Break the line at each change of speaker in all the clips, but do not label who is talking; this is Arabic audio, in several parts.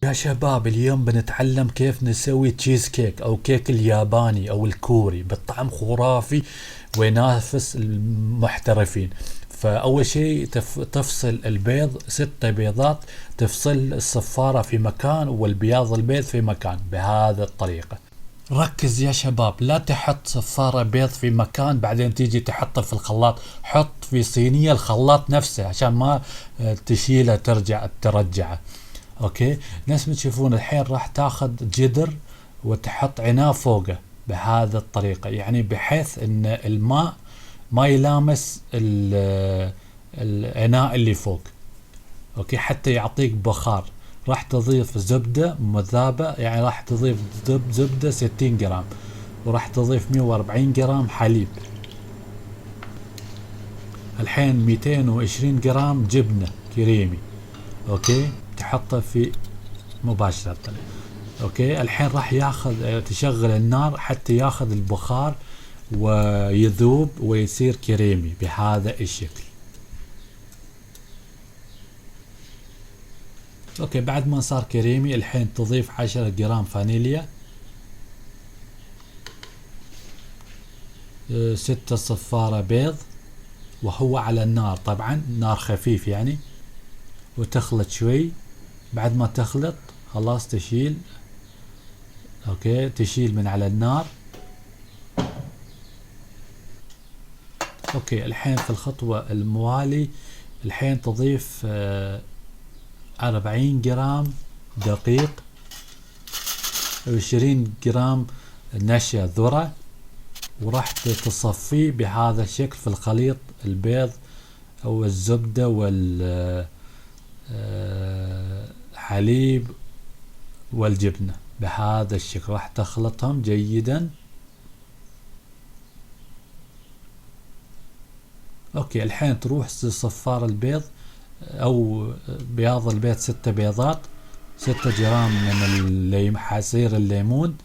يا شباب، اليوم بنتعلم كيف نسوي تشيز كيك او كيك الياباني او الكوري بطعم خرافي وينافس المحترفين. فاول شيء تفصل البيض 6 بيضات، تفصل الصفارة في مكان والبياض البيض في مكان بهذا الطريقة. ركز يا شباب، لا تحط صفارة بيض في مكان بعدين تيجي تحطه في الخلاط. حط في صينية الخلاط نفسه عشان ما تشيله ترجعه. اوكي، نفس ما تشوفون الحين راح تاخذ جدر وتحط عناء فوقه بهذا الطريقة، يعني بحيث ان الماء ما يلامس العناء اللي فوق. اوكي، حتى يعطيك بخار. راح تضيف زبدة مذابة، يعني راح تضيف زبدة 60 جرام، وراح تضيف 140 جرام حليب. الحين 220 جرام جبنة كريمي. اوكي، تحطه في مباشرة. اوكي، الحين راح ياخذ، تشغل النار حتى ياخذ البخار ويذوب ويصير كريمي بهذا الشكل. اوكي، بعد ما صار كريمي الحين تضيف 10 جرام فانيليا، 6 صفارة بيض، وهو على النار طبعا، نار خفيف يعني، وتخلط شوي. بعد ما تخلط خلاص تشيل. اوكي، تشيل من على النار. اوكي، الحين في الخطوة الموالي الحين تضيف 40 جرام دقيق، 20 جرام نشا ذرة، وراح تصفيه بهذا الشكل في الخليط البيض او الزبدة والحليب والجبنة بهذا الشكل. راح تخلطهم جيدا. اوكي، الحين تروح صفار البيض او بياض البيض 6 بيضات، 6 جرام من عصير الليمون،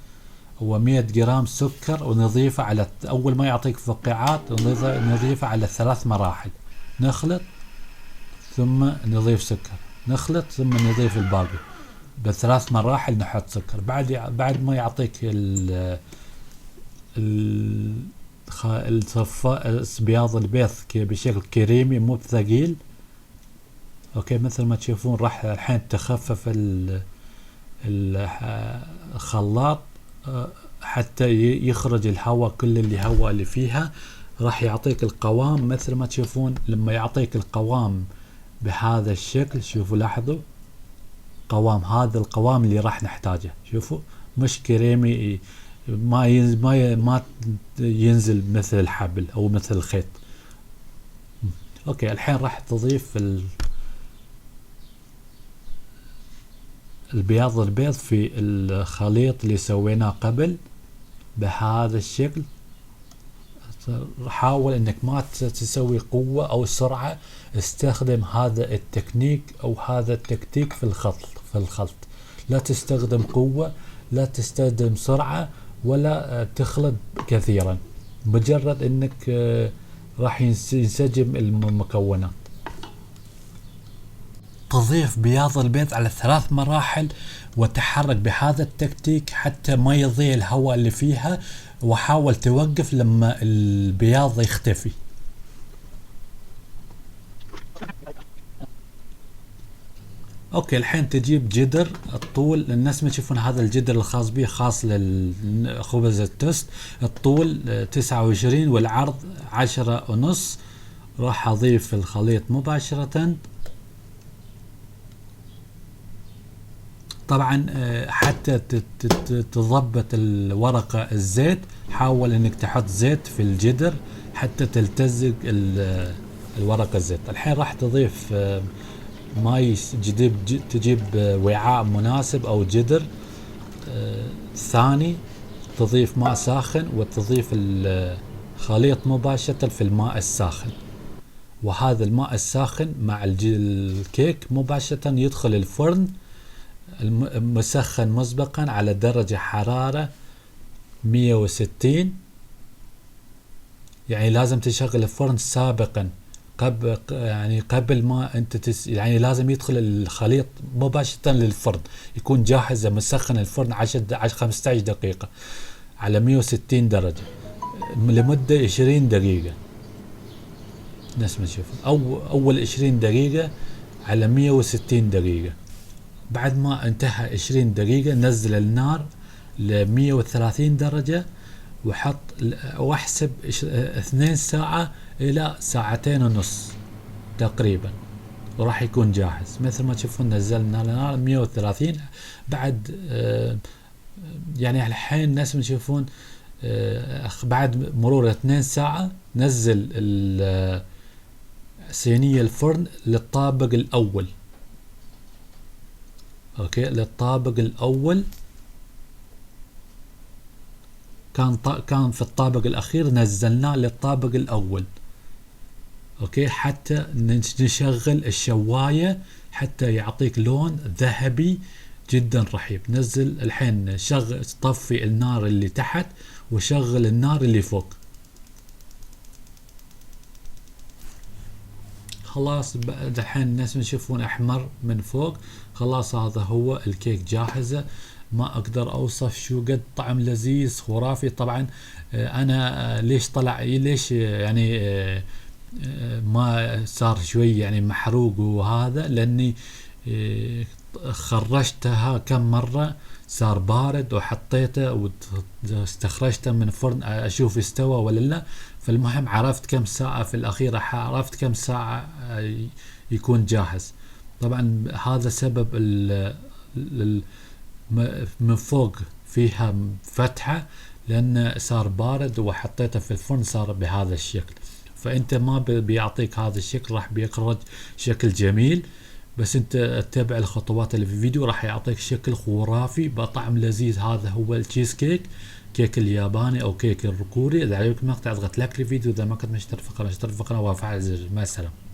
و100 جرام سكر، ونضيفه على اول ما يعطيك فقاعات نضيفه على 3 مراحل. نخلط ثم نضيف سكر، نخلط ثم نضيف الباقي. ب3 مراحل نحط سكر. بعد ما يعطيك بياض البيض بشكل كريمي مو بثقيل. اوكي، مثل ما تشوفون راح الحين تخفف الخلاط حتى يخرج الهواء، كل الهواء اللي فيها. راح يعطيك القوام مثل ما تشوفون. لما يعطيك القوام بهذا الشكل، شوفوا لاحظوا قوام، هذا القوام اللي راح نحتاجه. شوفوا، مش كريمي ما ينزل مثل الحبل او مثل الخيط. اوكي، الحين راح تضيف البياض البيض في الخليط اللي سويناه قبل بهذا الشكل. حاول انك ما تسوي قوة او سرعة، استخدم هذا التكنيك او هذا التكتيك في الخلط. لا تستخدم قوة، لا تستخدم سرعة، ولا تخلط كثيرا. مجرد انك راح ينسجم المكونات. تضيف بياض البيض على 3 مراحل، وتحرك بهذا التكتيك حتى ما يضيع الهواء اللي فيها، وحاول توقف لما البياض يختفي. اوكي، الحين تجيب جدر الطول، الناس ما يشوفون هذا الجدر الخاص به، خاص للخبز التوست. الطول 29 والعرض 10.5. راح اضيف الخليط مباشرة. طبعا حتى تضبط الورقة الزيت، حاول انك تحط زيت في الجدر حتى تلتزق الورقة الزيت. الحين راح تضيف ماي تجيب وعاء مناسب او جدر ثاني، تضيف ماء ساخن وتضيف الخليط مباشرة في الماء الساخن. وهذا الماء الساخن مع الكيك مباشرة يدخل الفرن مسخن مسبقا على درجة حرارة 160. يعني لازم تشغل الفرن سابقا يعني قبل ما انت يعني لازم يدخل الخليط مباشرة للفرن، يكون جاهز مسخن الفرن 15 دقيقة على 160 درجة لمدة 20 دقيقة. نفس ما نشوف اول 20 دقيقة على 160 دقيقة. بعد ما انتهى 20 دقيقة نزل النار ل 130 درجة وحط واحسب 2 ساعة الى 2.5 تقريبا، وراح يكون جاهز. مثل ما تشوفون نزلنا النار 130. بعد يعني الحين الناس تشوفون بعد مرور 2 ساعة نزل صينية الفرن للطابق الأول. اوكي، للطابق الأول. كان في الطابق الأخير نزلناه للطابق الأول. اوكي، حتى نشغل الشواية حتى يعطيك لون ذهبي جدا رهيب. نزل الحين، طفي النار اللي تحت وشغل النار اللي فوق. خلاص الحين الناس يشوفون احمر من فوق. خلاص هذا هو الكيك جاهزة. ما اقدر اوصف شو قد طعم لذيذ خرافي. طبعا انا ليش يعني ما صار شوي يعني محروق وهذا، لاني خرجتها كم مرة صار بارد وحطيته واستخرجته من فرن اشوف استوى ولا لا. فالمهم عرفت كم ساعة في الأخيرة، عرفت كم ساعة يكون جاهز. طبعا هذا سبب من فوق فيها فتحة، لأن صار بارد وحطيته في الفرن صار بهذا الشكل. فأنت ما بيعطيك هذا الشكل، راح بيخرج شكل جميل، بس انت اتبع الخطوات اللي في الفيديو راح يعطيك شكل خرافي بطعم لذيذ. هذا هو التشيز كيك، كيك الياباني او كيك الكوري. اذا عجبك المقطع اضغط لايك للفيديو، اذا ما كنت مشترك في القناه اشترك في القناه وفعل زر. مع السلامه.